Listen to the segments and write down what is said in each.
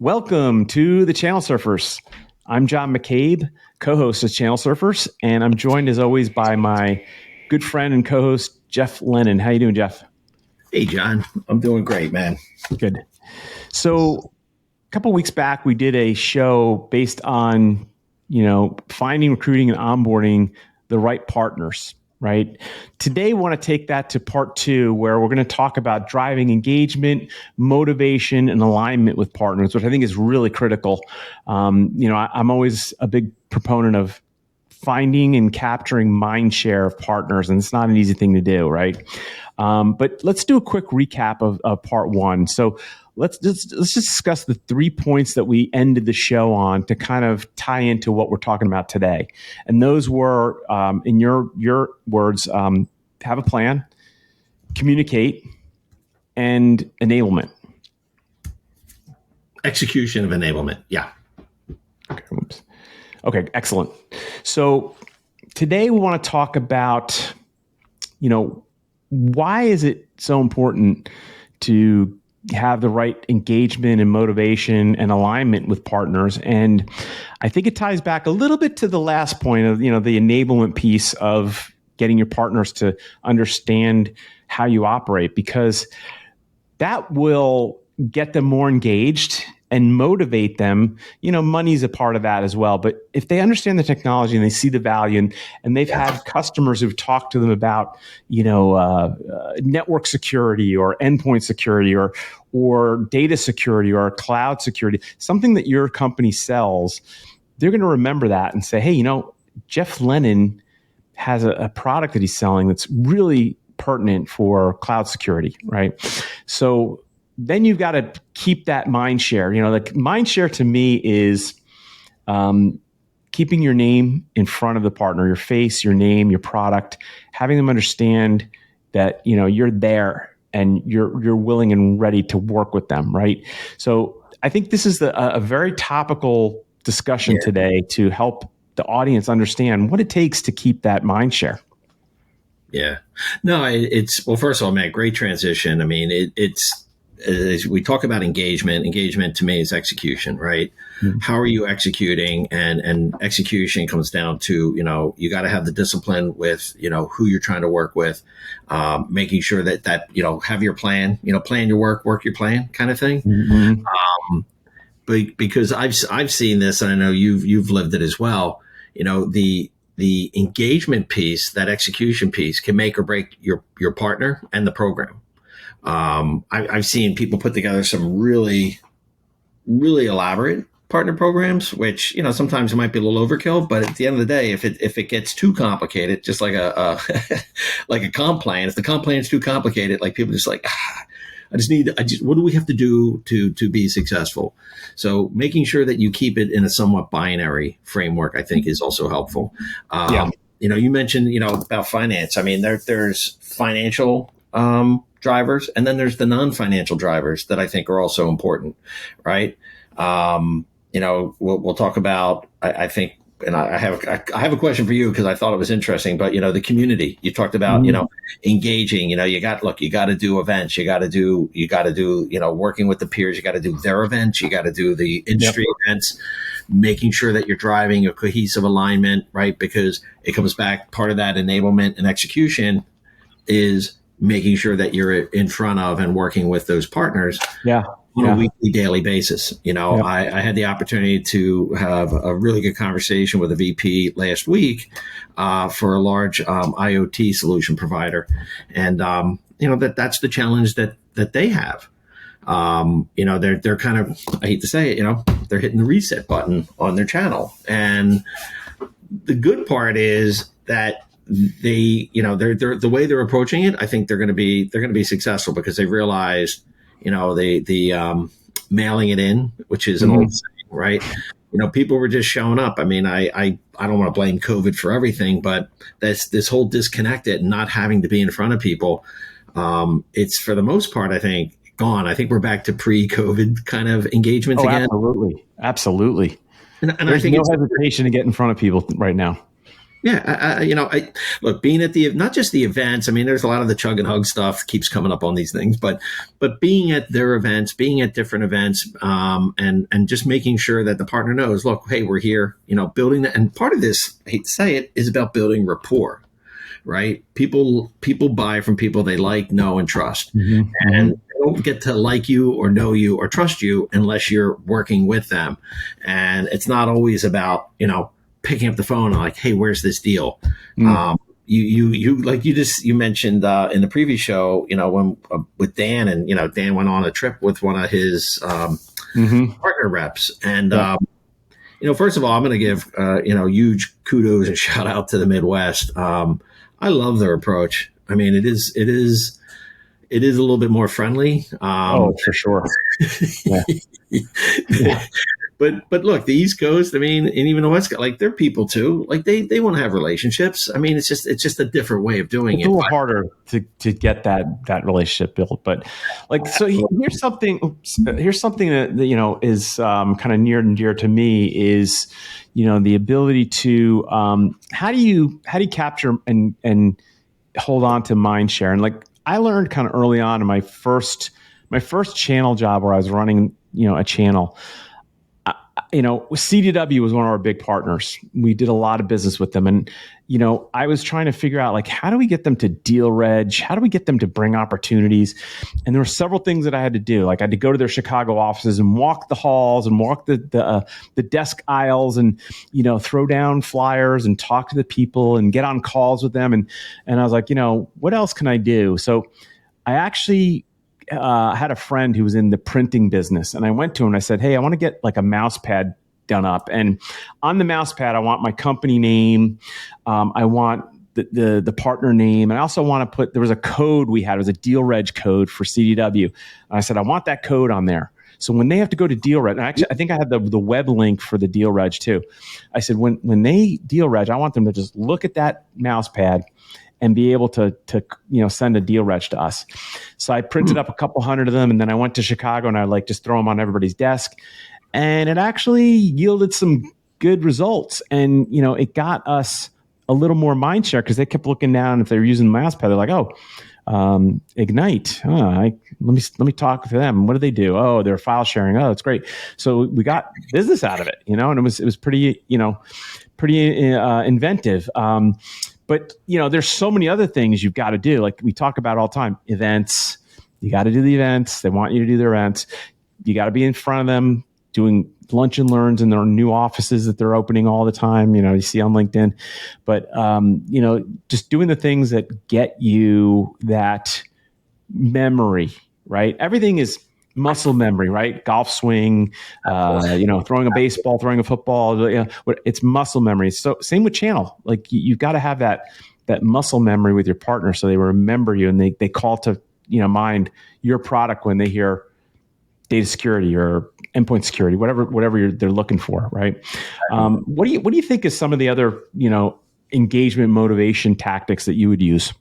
Welcome to the Channel Surfers. I'm John McCabe, co-host of Channel Surfers, and I'm joined as always by my good friend and co-host, Jeff Lennon. How you doing, Jeff? Hey, John. I'm doing great, man. Good. So a couple weeks back, we did a show based on, finding, recruiting, and onboarding the right partners. Right. Today, we want to take that to part two, where we're going to talk about driving engagement, motivation, and alignment with partners, which I think is really critical. I'm always a big proponent of finding and capturing mindshare of partners, and it's not an easy thing to do, right? But let's do a quick recap of part one. So let's just discuss the 3 points that we ended the show on to kind of tie into what we're talking about today. And those were, in your words, have a plan, communicate, and enablement. Execution of enablement. Yeah. Okay, excellent. So today we want to talk about, why is it so important to have the right engagement and motivation and alignment with partners? And I think it ties back a little bit to the last point of, the enablement piece of getting your partners to understand how you operate, because that will get them more engaged and motivate them. Money's a part of that as well. But if they understand the technology and they see the value, and they've had customers who've talked to them about, network security or endpoint security or data security or cloud security, something that your company sells, they're going to remember that and say, hey, Jeff Lennon has a product that he's selling that's really pertinent for cloud security, right? So then you've got to keep that mind share. Like mind share to me is keeping your name in front of the partner, your face, your name, your product, having them understand that, you're there and you're willing and ready to work with them, right? So I think this is a very topical discussion today to help the audience understand what it takes to keep that mind share. Yeah. No, well, first of all, man, great transition. I mean, it's, as we talk about engagement to me is execution, right? Mm-hmm. How are you executing? And execution comes down to, you got to have the discipline with, who you're trying to work with, making sure that, have your plan, plan your work your plan kind of thing. Mm-hmm. But because I've seen this, and I know you've lived it as well, the engagement piece, that execution piece can make or break your partner and the program. I've seen people put together some really, really elaborate partner programs, which, sometimes it might be a little overkill, but at the end of the day, if it gets too complicated, just like a like a comp plan, if the comp plan is too complicated, like people just like, what do we have to do to be successful? So making sure that you keep it in a somewhat binary framework, I think is also helpful. You mentioned, about finance. I mean, there's financial, drivers, and then there's the non-financial drivers that I think are also important, right? We'll talk about, I think, and I have a question for you because I thought it was interesting, but the community you talked about, engaging, you got to do events, you got to do, working with the peers, you got to do their events, you got to do the industry events, making sure that you're driving a cohesive alignment, right? Because it comes back, part of that enablement and execution is making sure that you're in front of and working with those partners on a weekly, daily basis. I had the opportunity to have a really good conversation with a VP last week for a large IoT solution provider. And, that's the challenge that they have. They're kind of, I hate to say it, they're hitting the reset button on their channel. And the good part is that they're the way they're approaching it, I think they're going to be successful because they realized, the mailing it in, which is an old saying, right? People were just showing up. I mean, I don't want to blame COVID for everything, but this whole disconnected and not having to be in front of people. It's for the most part, I think, gone. I think we're back to pre-COVID kind of engagements again. Absolutely. And there's no hesitation to get in front of people right now. Yeah, I look, being at the not just the events. I mean, there's a lot of the chug and hug stuff keeps coming up on these things, but being at their events, being at different events, and just making sure that the partner knows, look, hey, we're here, building that. And part of this, I hate to say it, is about building rapport, right? People buy from people they like, know, and trust, and they don't get to like you or know you or trust you unless you're working with them. And it's not always about picking up the phone and like, hey, where's this deal? You mentioned in the previous show, when with Dan, and Dan went on a trip with one of his partner reps, and first of all, I'm going to give huge kudos and shout out to the Midwest. I love their approach. I mean, it is a little bit more friendly. For sure. Yeah. But look, the East Coast, I mean, and even the West Coast, like they're people too. Like they want to have relationships. I mean, it's just a different way of doing it. It's a little harder to get that relationship built. But like, so here's something that is kind of near and dear to me is, the ability to how do you capture and hold on to mindshare. And like I learned kind of early on in my first channel job where I was running a channel. CDW was one of our big partners. We did a lot of business with them. And, I was trying to figure out, like, how do we get them to deal reg? How do we get them to bring opportunities? And there were several things that I had to do. Like I had to go to their Chicago offices and walk the halls and walk the desk aisles and, throw down flyers and talk to the people and get on calls with them. And I was like, what else can I do? So I actually had a friend who was in the printing business, and I went to him and I said, hey, I want to get like a mouse pad done up. And on the mouse pad, I want my company name. I want the partner name. And I also want to there was a code we had. It was a deal reg code for CDW. And I said, I want that code on there. So when they have to go to deal reg, and actually, I think I had the web link for the deal reg too. I said, when they deal reg, I want them to just look at that mouse pad and be able to send a deal reg to us. So I printed up a couple hundred of them, and then I went to Chicago and I like just throw them on everybody's desk, and it actually yielded some good results. And it got us a little more mind share because they kept looking down. If they were using the mouse pad, they're like, Ignite. Let me talk to them. What do they do? Oh, they're file sharing. Oh, that's great. So we got business out of it, and it was pretty inventive. But there's so many other things you've got to do. Like we talk about all the time, events. You got to do the events. They want you to do their events. You got to be in front of them doing lunch and learns in their new offices that they're opening all the time. You see on LinkedIn, but just doing the things that get you that memory, right? Everything is muscle memory, right? Golf swing, throwing a baseball, throwing a football, it's muscle memory. So same with channel. Like you've got to have that muscle memory with your partner so they remember you and they call to mind your product when they hear data security or endpoint security, whatever they're looking for, right? What do you think is some of the other engagement motivation tactics that you would use?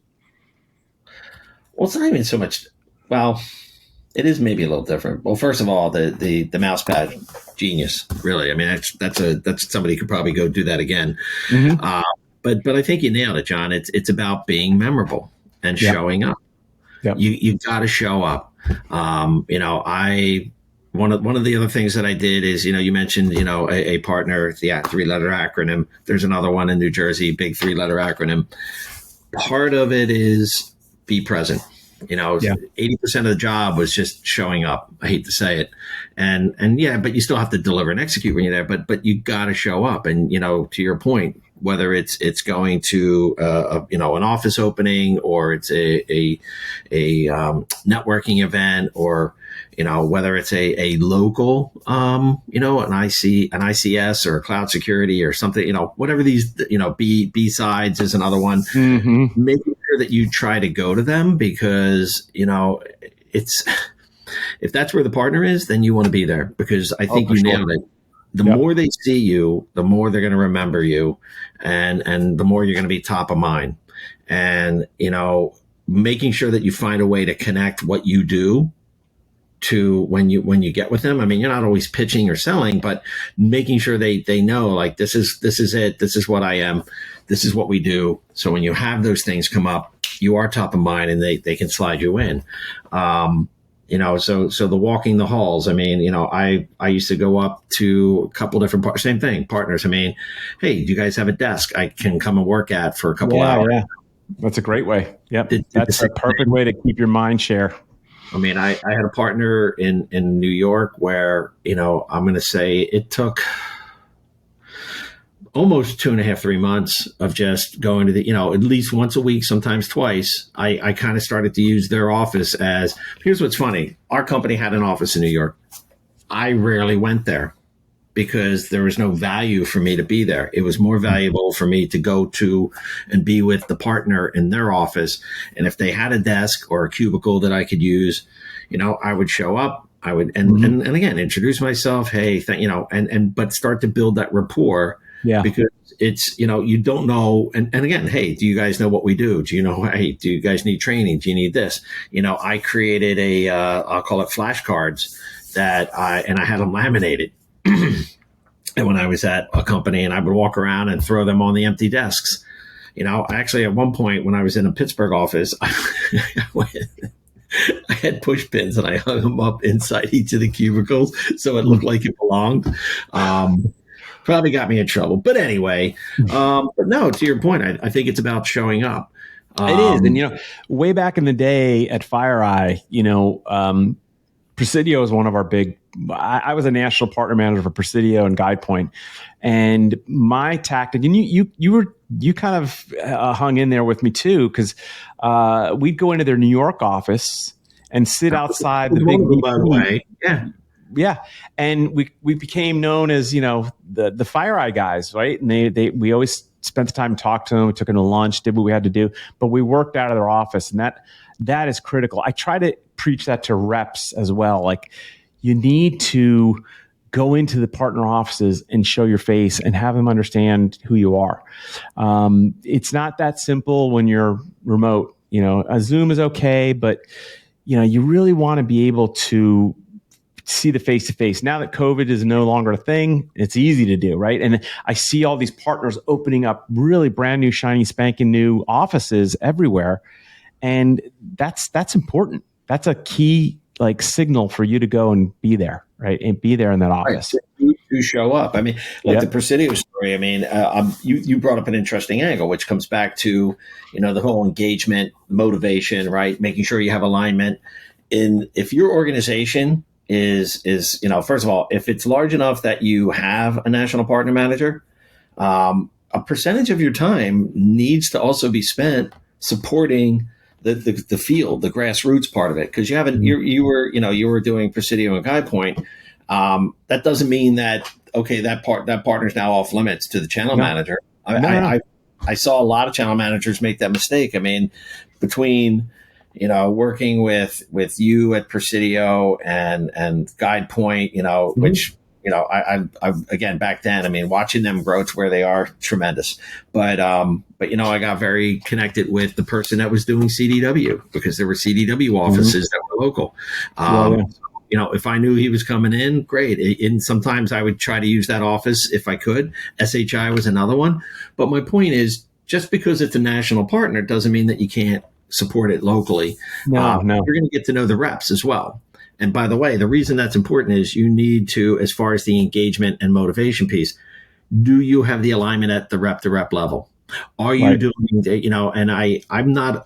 Well, it's not even so much. Well, it is maybe a little different. Well, first of all, the mouse pad, genius, really. I mean, that's somebody could probably go do that again. Mm-hmm. But I think you nailed it, John. It's about being memorable and showing up. Yep. You got to show up. One of the other things that I did is, you mentioned, a partner, the 3-letter acronym. There's another one in New Jersey, big 3-letter acronym. Part of it is be present. 80% of the job was just showing up. I hate to say it. And but you still have to deliver and execute when you're there, but you got to show up. And, to your point, whether it's going to, an office opening or it's a networking event or, whether it's a local, an ICS or cloud security or something, whatever these, B-sides is another one. Mm-hmm. Making sure that you try to go to them because, it's, if that's where the partner is, then you want to be there because I think you nailed it. The more they see you, the more they're going to remember you and the more you're going to be top of mind. And, making sure that you find a way to connect what you do to when you get with them. I mean, you're not always pitching or selling, but making sure they know, like, this is it. This is what I am. This is what we do. So when you have those things come up, you are top of mind, and they can slide you in. So the walking the halls. I mean, I used to go up to a couple different same thing, partners. I mean, hey, do you guys have a desk I can come and work at for a couple hours? Yeah. That's a great way. Yep. That's a perfect way to keep your mind share. I mean, I had a partner in New York where, I'm going to say it took almost 2.5, 3 months of just going to at least once a week, sometimes twice. I kind of started to use their office as, here's what's funny. Our company had an office in New York. I rarely went there because there was no value for me to be there. It was more valuable for me to go to and be with the partner in their office. And if they had a desk or a cubicle that I could use, I would show up. I would, and again, introduce myself. Hey, but start to build that rapport. Yeah. Because it's, you don't know. And again, hey, do you guys know what we do? Do you know, hey, do you guys need training? Do you need this? I created I'll call it flashcards that I had them laminated. And when I was at a company, and I would walk around and throw them on the empty desks, actually at one point when I was in a Pittsburgh office, I had push pins and I hung them up inside each of the cubicles so it looked like it belonged. Probably got me in trouble, but anyway, but no, to your point, I think it's about showing up. It is. And, way back in the day at FireEye, Presidio is one of our big, I was a national partner manager for Presidio and GuidePoint, and my tactic, and you kind of hung in there with me too, because we'd go into their New York office and sit outside the big, by the way. Yeah. And we became known as, the FireEye guys, right? And we always spent the time to talk to them. We took them to lunch, did what we had to do, but we worked out of their office, and that is critical. I try to preach that to reps as well. Like, you need to go into the partner offices and show your face and have them understand who you are. It's not that simple when you're remote. A Zoom is okay, but you really want to be able to see the face-to-face. Now that COVID is no longer a thing, it's easy to do, right? And I see all these partners opening up really brand new, shiny, spanking new offices everywhere. And that's important. That's a key signal for you to go and be there, right? And be there in that office. Right. To show up. I mean, the Presidio story, I mean, you brought up an interesting angle, which comes back to, the whole engagement, motivation, right? Making sure you have alignment. If your organization is first of all, if it's large enough that you have a national partner manager, a percentage of your time needs to also be spent supporting the field, the grassroots part of it, because you were doing Presidio and GuidePoint. That doesn't mean that that partner's now off limits to the channel manager. I saw a lot of channel managers make that mistake. I mean, between working with you at Presidio and GuidePoint, which I again back then, I mean, watching them grow to where they are, tremendous. But I got very connected with the person that was doing CDW, because there were CDW offices that were local. If I knew he was coming in, great. And sometimes I would try to use that office if I could. SHI was another one. But my point is, just because it's a national partner doesn't mean that you can't support it locally. No. You're going to get to know the reps as well. And by the way, the reason that's important is you need to, as far as the engagement and motivation piece, do you have the alignment at the rep to rep level? Are you doing, and I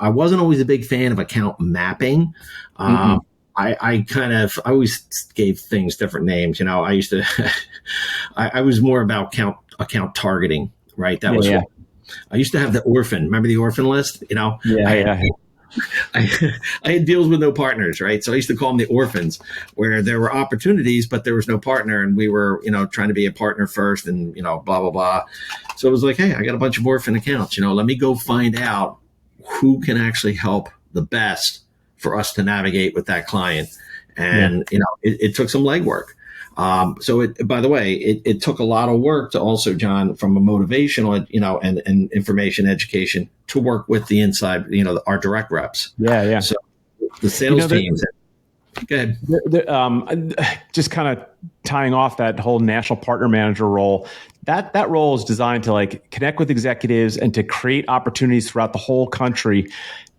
wasn't always a big fan of account mapping. I always gave things different names. I used to, I was more about account targeting, right? That was what I used to have the orphan. Remember the orphan list? I had deals with no partners, right? So I used to call them the orphans, where there were opportunities, but there was no partner, and we were, trying to be a partner first, and blah blah blah. So it was like, hey, I got a bunch of orphan accounts. Let me go find out who can actually help the best for us to navigate with that client. And it took some legwork. By the way, it took a lot of work to also, John, from a motivational, and information education, to work with the inside, our direct reps. Yeah. So the sales teams. Good. Just kind of tying off that whole national partner manager role, that role is designed to like connect with executives and to create opportunities throughout the whole country.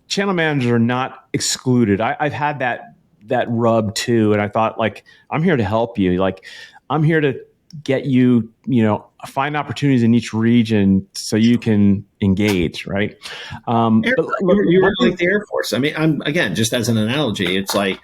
Channel managers are not excluded. I've had that rub too, and I thought, like, I'm here to help you. Like, I'm here to get you, find opportunities in each region so you can engage, right? But you're like the Air Force. I mean, I'm again, just as an analogy, it's like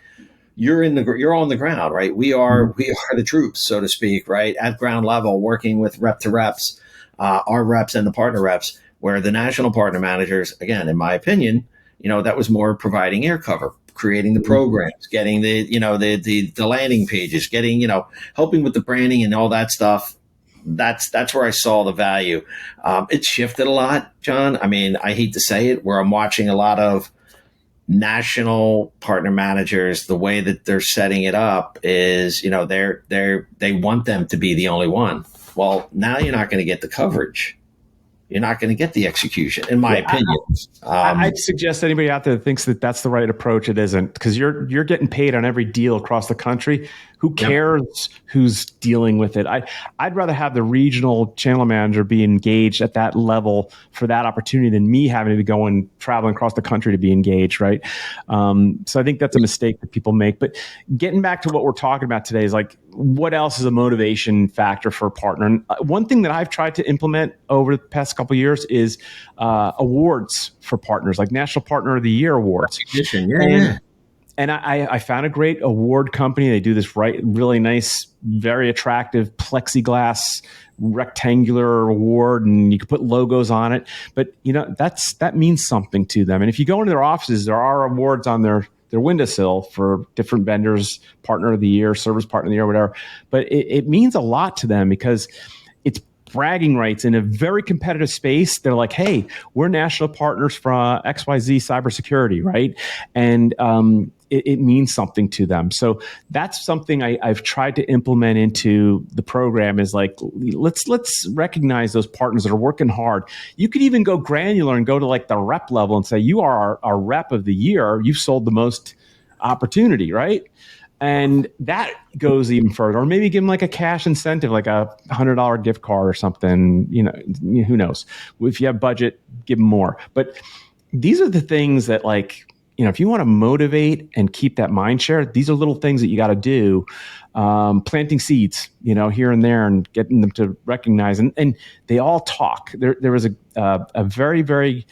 you're on the ground, right? We are the troops, so to speak, right, at ground level, working with rep to reps, our reps and the partner reps. Where the national partner managers, again, in my opinion, that was more providing air cover, creating the programs, getting the landing pages, getting helping with the branding and all that stuff. That's where I saw the value. It shifted a lot, John. I mean, I hate to say it, where I'm watching a lot of national partner managers, the way that they're setting it up is, they want them to be the only one. Well, now you're not going to get the coverage. You're not going to get the execution, in my opinion. I'd suggest anybody out there that thinks that that's the right approach, it isn't, because you're getting paid on every deal across the country. Who cares who's dealing with it? I'd rather have the regional channel manager be engaged at that level for that opportunity than me having to go and traveling across the country to be engaged, right? So I think that's a mistake that people make. But getting back to what we're talking about today is like, what else is a motivation factor for a partner? And one thing that I've tried to implement over the past couple of years is awards for partners, like National Partner of the Year awards. And I found a great award company. They do this really nice, very attractive plexiglass rectangular award, and you can put logos on it. But that means something to them. And if you go into their offices, there are awards on their windowsill for different vendors, Partner of the Year, Service Partner of the Year, whatever. But it means a lot to them because it's bragging rights in a very competitive space. They're like, hey, we're national partners for XYZ cybersecurity, right? And it means something to them. So that's something I've tried to implement into the program is like, let's recognize those partners that are working hard. You could even go granular and go to like the rep level and say, you are our rep of the year. You've sold the most opportunity, right? And that goes even further. Or maybe give them like a cash incentive, like a $100 gift card or something. Who knows? If you have budget, give them more. But these are the things that, like, if you want to motivate and keep that mind share, these are little things that you got to do. Planting seeds, here and there, and getting them to recognize. And they all talk. There was a very, very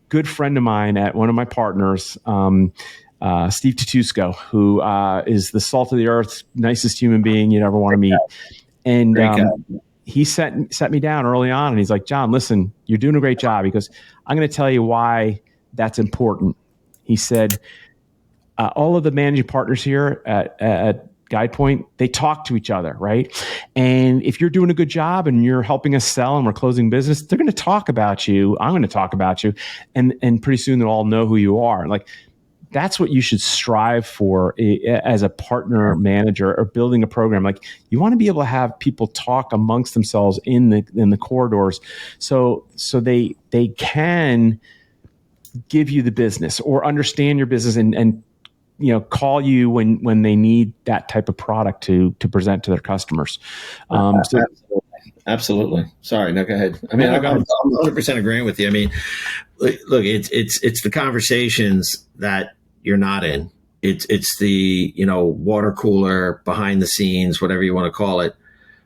good friend of mine at one of my partners, Steve Tutusco, who is the salt of the earth, nicest human being you'd ever want to meet. And he set me down early on, and he's like, John, listen, you're doing a great job. He goes, I'm going to tell you why that's important. He said, all of the managing partners here at GuidePoint, they talk to each other, right? And if you're doing a good job and you're helping us sell and we're closing business, they're going to talk about you. I'm going to talk about you. And pretty soon they'll all know who you are. Like, that's what you should strive for as a partner manager or building a program. Like, you want to be able to have people talk amongst themselves in the corridors, so they can give you the business or understand your business and call you when they need that type of product to present to their customers. Absolutely. Sorry, no, go ahead. I mean, I'm 100% agreeing with you. I mean, look, it's the conversations that you're not in. It's the water cooler, behind the scenes, whatever you want to call it.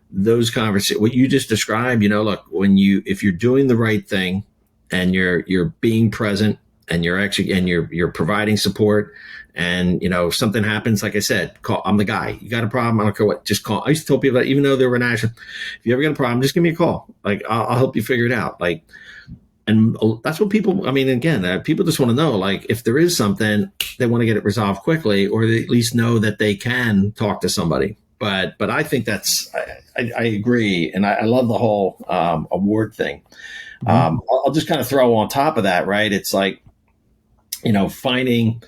Those conversations, what you just described. Look, if you're doing the right thing and you're being present and you're providing support, and if something happens, like I said, call. I'm the guy. You got a problem? I don't care what. Just call. I used to tell people that even though they were national, if you ever get a problem, just give me a call. Like, I'll help you figure it out. Like. And that's what people, I mean, again, people just want to know, like, if there is something, they want to get it resolved quickly, or they at least know that they can talk to somebody. But I think I agree. And I love the whole award thing. Mm-hmm. I'll just kind of throw on top of that, right? It's like, finding,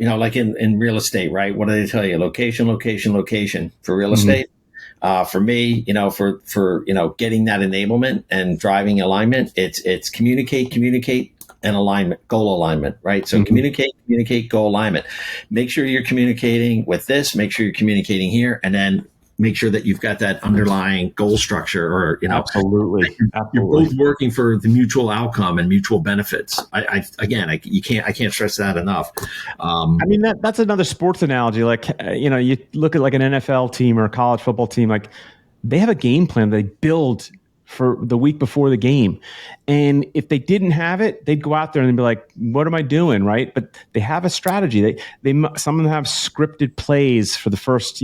like in real estate, right? What do they tell you? Location, location, location for real estate. For me, for getting that enablement and driving alignment, it's communicate, and alignment, goal alignment, right? So communicate, goal alignment. Make sure you're communicating with this, make sure you're communicating here, and then make sure that you've got that underlying goal structure, or, Absolutely. you're both working for the mutual outcome and mutual benefits. I can't stress that enough. I mean, that's another sports analogy. Like, you look at like an NFL team or a college football team, like they have a game plan they build for the week before the game. And if they didn't have it, they'd go out there and be like, what am I doing? Right. But they have a strategy. Some of them have scripted plays for the first,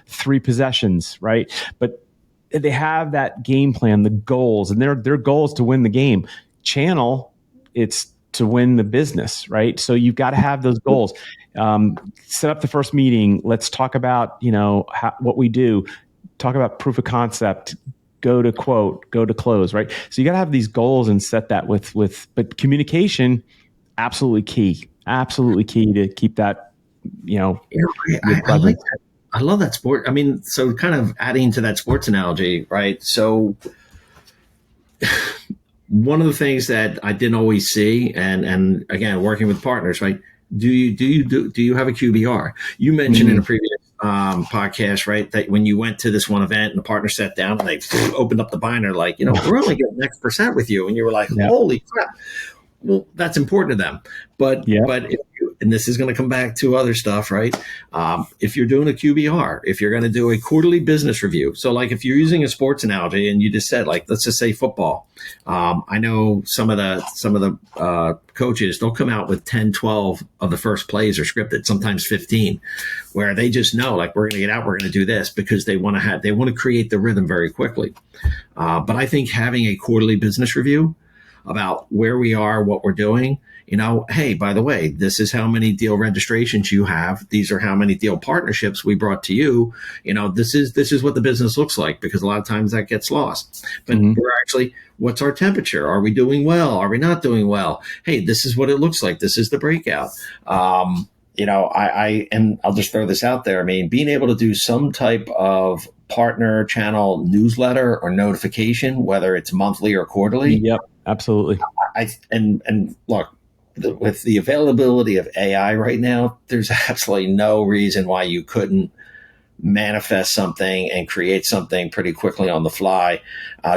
3 possessions. Right. But they have that game plan, the goals, and their goal is to win the game. Channel, it's to win the business, right? So you've got to have those goals. Set up the first meeting. Let's talk about, what we do. Talk about proof of concept. Go to quote, go to close, right? So you got to have these goals and set that but communication, absolutely key to keep that, I love that sport. I mean, so kind of adding to that sports analogy, right? So one of the things that I didn't always see, and again, working with partners, right? Do you have a QBR? You mentioned in a previous podcast, right, that when you went to this one event and the partner sat down and they opened up the binder, like, we're only getting X% with you, and you were like, holy crap. Well, that's important to them. But and this is going to come back to other stuff, right? If you're doing a QBR, if you're going to do a quarterly business review, so like if you're using a sports analogy and you just said, like, let's just say football. I know some of the coaches, they'll come out with 10, 12 of the first plays are scripted, sometimes 15, where they just know, like, we're going to get out, we're going to do this, because they want to create the rhythm very quickly. But I think having a quarterly business review about where we are, what we're doing, hey, by the way, this is how many deal registrations you have. These are how many deal partnerships we brought to you. This is what the business looks like, because a lot of times that gets lost. But we're actually, what's our temperature? Are we doing well? Are we not doing well? Hey, this is what it looks like. This is the breakout. And I'll just throw this out there. I mean, being able to do some type of partner channel newsletter or notification, whether it's monthly or quarterly. Yep, absolutely. And look, with the availability of AI right now, there's absolutely no reason why you couldn't manifest something and create something pretty quickly on the fly.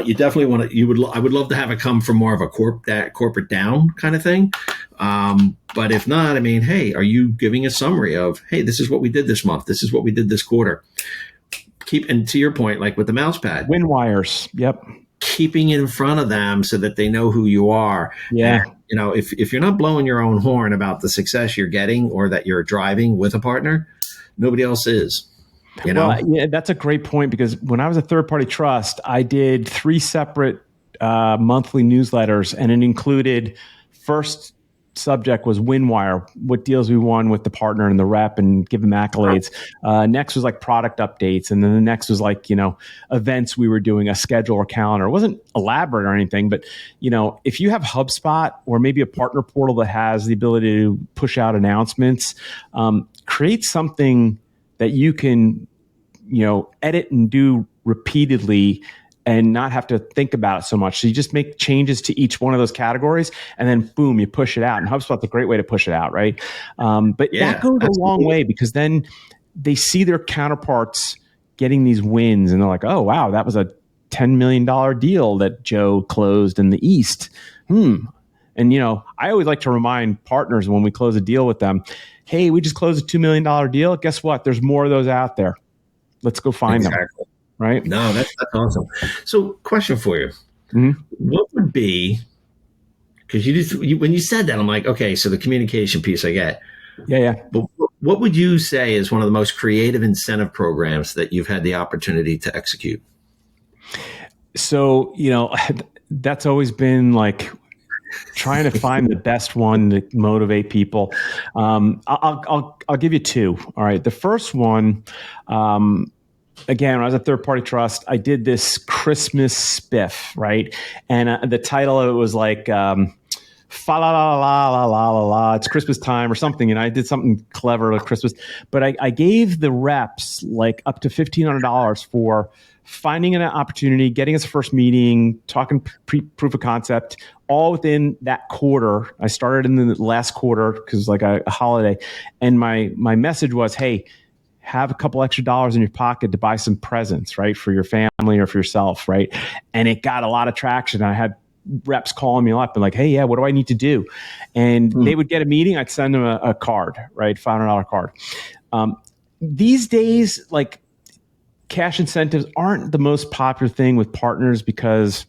You definitely want to. I would love to have it come from more of a corporate down kind of thing. But if not, I mean, hey, are you giving a summary of, hey, this is what we did this month, this is what we did this quarter? And to your point, like with the mouse pad, win wires. Yep. Keeping it in front of them so that they know who you are. Yeah. And, if you're not blowing your own horn about the success you're getting or that you're driving with a partner, nobody else is. Well, yeah, that's a great point, because when I was a third-party trust, I did 3 separate monthly newsletters, and it included, first subject was win wire, what deals we won with the partner and the rep, and give them accolades. Next was like product updates, and then the next was like, events we were doing, a schedule or calendar. It wasn't elaborate or anything, but if you have HubSpot or maybe a partner portal that has the ability to push out announcements, create something that you can, edit and do repeatedly and not have to think about it so much. So you just make changes to each one of those categories, and then boom, you push it out. And HubSpot's a great way to push it out, right? But that goes a long way, because then they see their counterparts getting these wins, and they're like, oh, wow, that was a $10 million deal that Joe closed in the East. And, I always like to remind partners when we close a deal with them, hey, we just closed a $2 million deal. Guess what? There's more of those out there. Let's go find them. Right? No, that's awesome. So, question for you: What would be? Because when you said that, I'm like, okay, so the communication piece I get. Yeah. But what would you say is one of the most creative incentive programs that you've had the opportunity to execute? So, that's always been like trying to find the best one to motivate people. I'll give you 2. All right. The first one. Again, when I was a third-party trust, I did this Christmas spiff, right? And the title of it was like fa la la la la la la la. It's Christmas time or something, and I did something clever like Christmas. But I gave the reps like up to $1,500 for finding an opportunity, getting us a first meeting, talking proof of concept, all within that quarter. I started in the last quarter because like a holiday, and my message was, hey, have a couple extra dollars in your pocket to buy some presents, right, for your family or for yourself, right? And it got a lot of traction. I had reps calling me up and like, hey, yeah, what do I need to do? And they would get a meeting. I'd send them a card, right, $500 card. These days, like, cash incentives aren't the most popular thing with partners because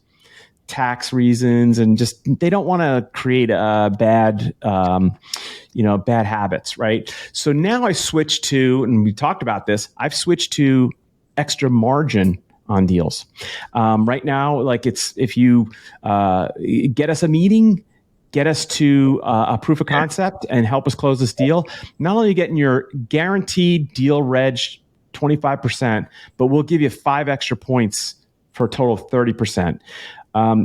tax reasons and just they don't want to create bad habits, right? So now I switched to, and we talked about this, I've switched to extra margin on deals. Right now, like it's if you get us a meeting, get us to a proof of concept and help us close this deal, not only getting your guaranteed deal reg 25%, but we'll give you 5 extra points for a total of 30%.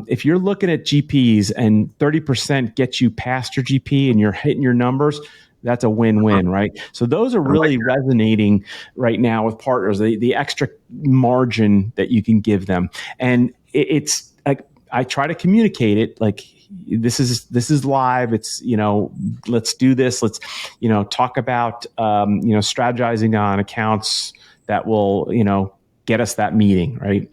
If you're looking at GPs and 30% gets you past your GP and you're hitting your numbers, that's a win-win, right? So those are really resonating right now with partners, the extra margin that you can give them. And it's like, I try to communicate it like, this is live. It's, let's do this. Let's, talk about, strategizing on accounts that will, get us that meeting. Right.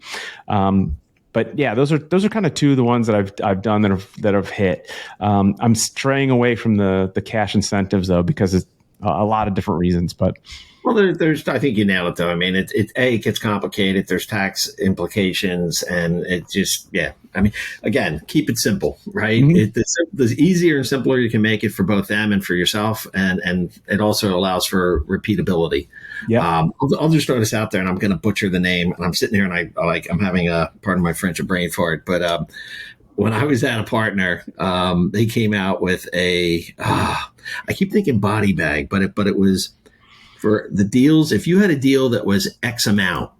But yeah, those are kind of two of the ones that I've done that have hit. I'm straying away from the cash incentives though, because it's a lot of different reasons, but. Well, there's. I think you nailed it, though. I mean, it gets complicated. There's tax implications, and it just, yeah. I mean, again, keep it simple, right? Mm-hmm. The easier and simpler you can make it for both them and for yourself, and it also allows for repeatability. Yeah. I'll just throw this out there, and I'm going to butcher the name. And I'm sitting here, and I'm having pardon my French, a brain fart, but. When I was at a partner, they came out with I keep thinking body bag, but it was for the deals. If you had a deal that was X amount,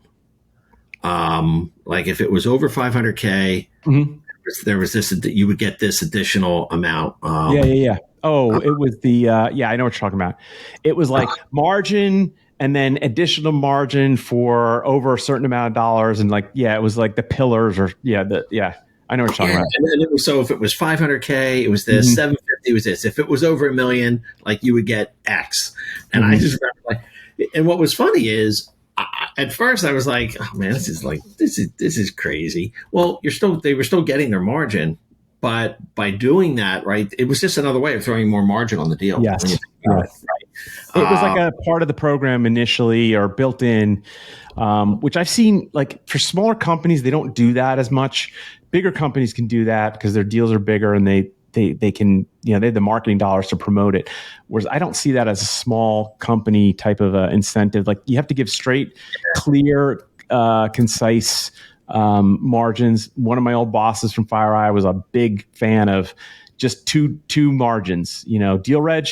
like if it was over 500K, mm-hmm. there was this, you would get this additional amount. Yeah. Oh, it was the, I know what you're talking about. It was like margin and then additional margin for over a certain amount of dollars. And like, it was like the pillars or I know what you're talking about. And it was, so if it was 500K, it was this, mm-hmm. 750 was this. If it was over $1 million, like you would get X. And mm-hmm. I just remember and what was funny is at first I was like, oh man, this is crazy. Well, they were still getting their margin, but by doing that, right, it was just another way of throwing more margin on the deal. Yes. It was like a part of the program initially or built in, which I've seen like for smaller companies, they don't do that as much. Bigger companies can do that because their deals are bigger and they can, they have the marketing dollars to promote it. Whereas I don't see that as a small company type of incentive. Like you have to give straight, clear, concise margins. One of my old bosses from FireEye was a big fan of just two margins, deal reg,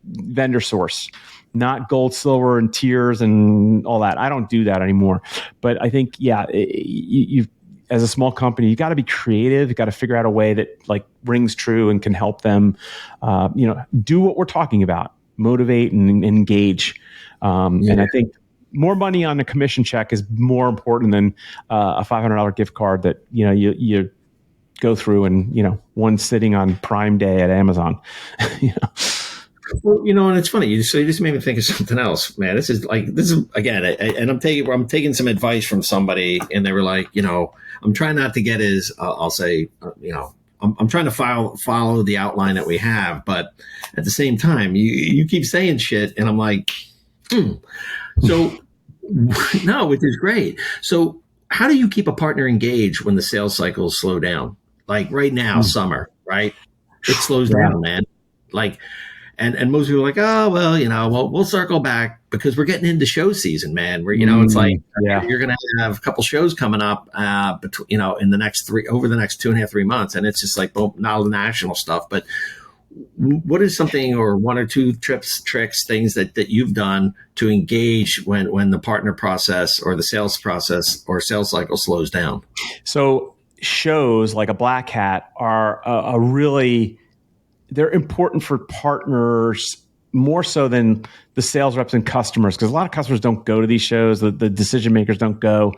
vendor source, not gold, silver, and tiers and all that. I don't do that anymore. But I think, you've, as a small company, you got to be creative. You got to figure out a way that like rings true and can help them, do what we're talking about, motivate and engage. And I think more money on a commission check is more important than a $500 gift card that, you go through and, one sitting on Prime Day at Amazon. Well, and it's funny. You just made me think of something else, man. This is again, and I'm taking some advice from somebody, and they were like, I'm trying not to get as I'll say, I'm trying to follow the outline that we have, but at the same time, you keep saying shit, and I'm like, So no, which is great. So how do you keep a partner engaged when the sales cycles slow down? Like right now, summer, right? It slows down, man. Like. And most people are like, oh, well, we'll circle back because we're getting into show season, man. Where, it's like, you're going to have a couple shows coming up, in the next over the next 2.5, 3 months. And it's just like, well, not all the national stuff, but what is something or one or two tricks, things that you've done to engage when the partner process or the sales process or sales cycle slows down? So shows like a Black Hat are a really, they're important for partners more so than the sales reps and customers, because a lot of customers don't go to these shows. The decision makers don't go.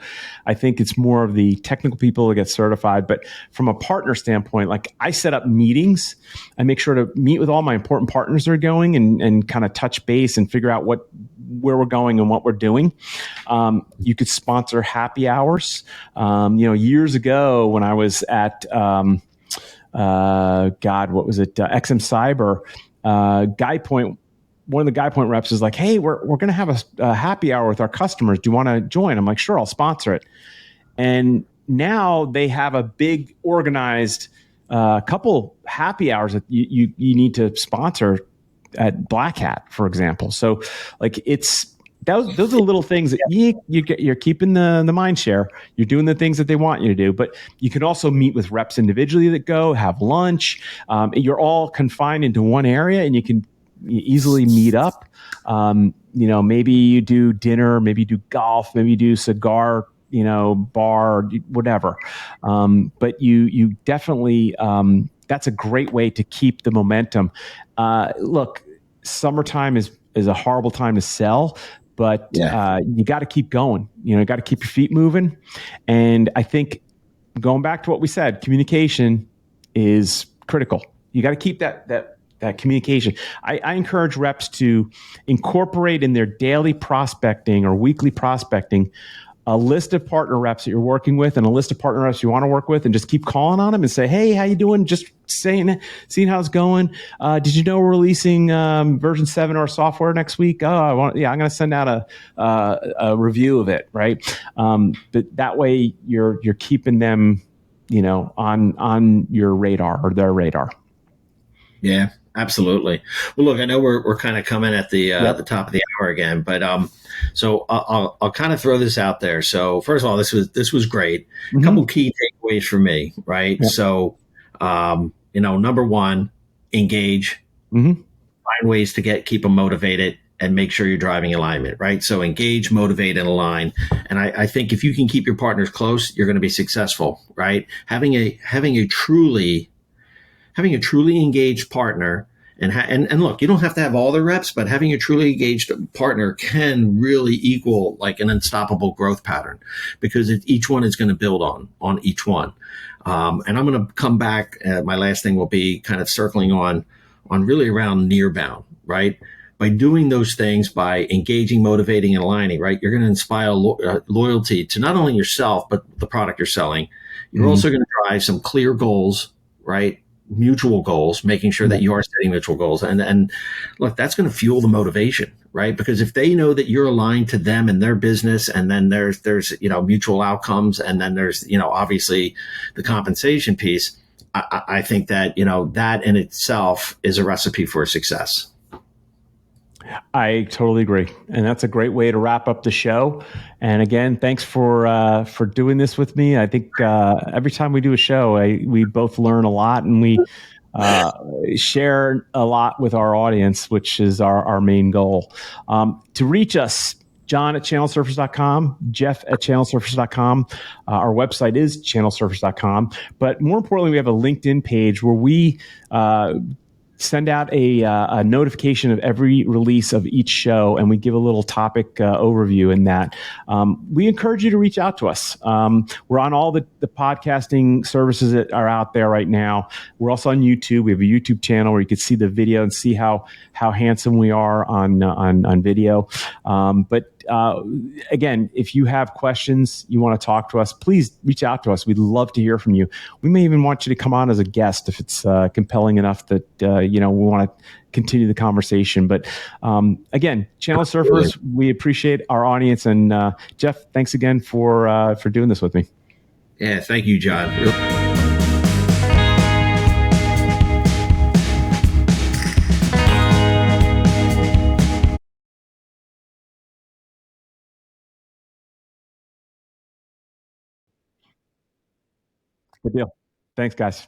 I think it's more of the technical people that get certified. But from a partner standpoint, like I set up meetings. I make sure to meet with all my important partners that are going and kind of touch base and figure out where we're going and what we're doing. You could sponsor happy hours. Years ago when I was at what was it? XM Cyber, Guy Point. One of the Guy Point reps is like, "Hey, we're going to have a happy hour with our customers. Do you want to join?" I'm like, "Sure, I'll sponsor it." And now they have a big organized couple happy hours that you need to sponsor at Black Hat, for example. So, like, those are the little things that you're keeping the mind share. You're doing the things that they want you to do, but you can also meet with reps individually that go have lunch. You're all confined into one area, and you can easily meet up. Maybe you do dinner, maybe you do golf, maybe you do cigar, bar, whatever. But you definitely, that's a great way to keep the momentum. Look, summertime is a horrible time to sell, but you got to keep going. You got to keep your feet moving. And I think going back to what we said, communication is critical. You got to keep that communication. I encourage reps to incorporate in their daily prospecting or weekly prospecting a list of partner reps that you're working with and a list of partner reps you want to work with, and just keep calling on them and say, "Hey, how you doing?" Just seeing how it's going. Did you know we're releasing version 7 of our software next week? I'm going to send out a review of it, right? But that way you're keeping them, on your radar or their radar. Yeah, absolutely. Well, look, I know we're kind of coming at the top of the hour again, but so I'll kind of throw this out there. So first of all, this was great. A couple key takeaways for me, right? Yep. So number one, engage, find ways to keep them motivated, and make sure you're driving alignment, right? So engage, motivate, and align. And I think if you can keep your partners close, you're going to be successful, right? Having a truly engaged partner, and look, you don't have to have all the reps, but having a truly engaged partner can really equal like an unstoppable growth pattern, because each one is going to build on each one. And I'm going to come back. My last thing will be kind of circling on really around near bound, right? By doing those things, by engaging, motivating, and aligning, right, you're going to inspire loyalty to not only yourself, but the product you're selling. You're also going to drive some clear goals, right? Mutual goals, making sure that you are setting mutual goals. And look, that's going to fuel the motivation, right? Because if they know that you're aligned to them and their business, and then there's mutual outcomes, and then there's, obviously the compensation piece, I think that, that in itself is a recipe for success. I totally agree, and that's a great way to wrap up the show. And again, thanks for doing this with me. I think every time we do a show, we both learn a lot, and we share a lot with our audience, which is our main goal. To reach us, John at channelsurfers.com, Jeff at channelsurfers.com. Our website is channelsurfers.com. But more importantly, we have a LinkedIn page where we send out a notification of every release of each show, and we give a little topic overview in that. We encourage you to reach out to us. We're on all the podcasting services that are out there right now. We're also on YouTube. We have a YouTube channel where you can see the video and see how handsome we are on video. But again, if you have questions, you want to talk to us, please reach out to us. We'd love to hear from you. We may even want you to come on as a guest if it's compelling enough that we want to continue the conversation. But again, Channel Surfers, we appreciate our audience. And Jeff, thanks again for doing this with me. Yeah, thank you, John. Good deal. Thanks, guys.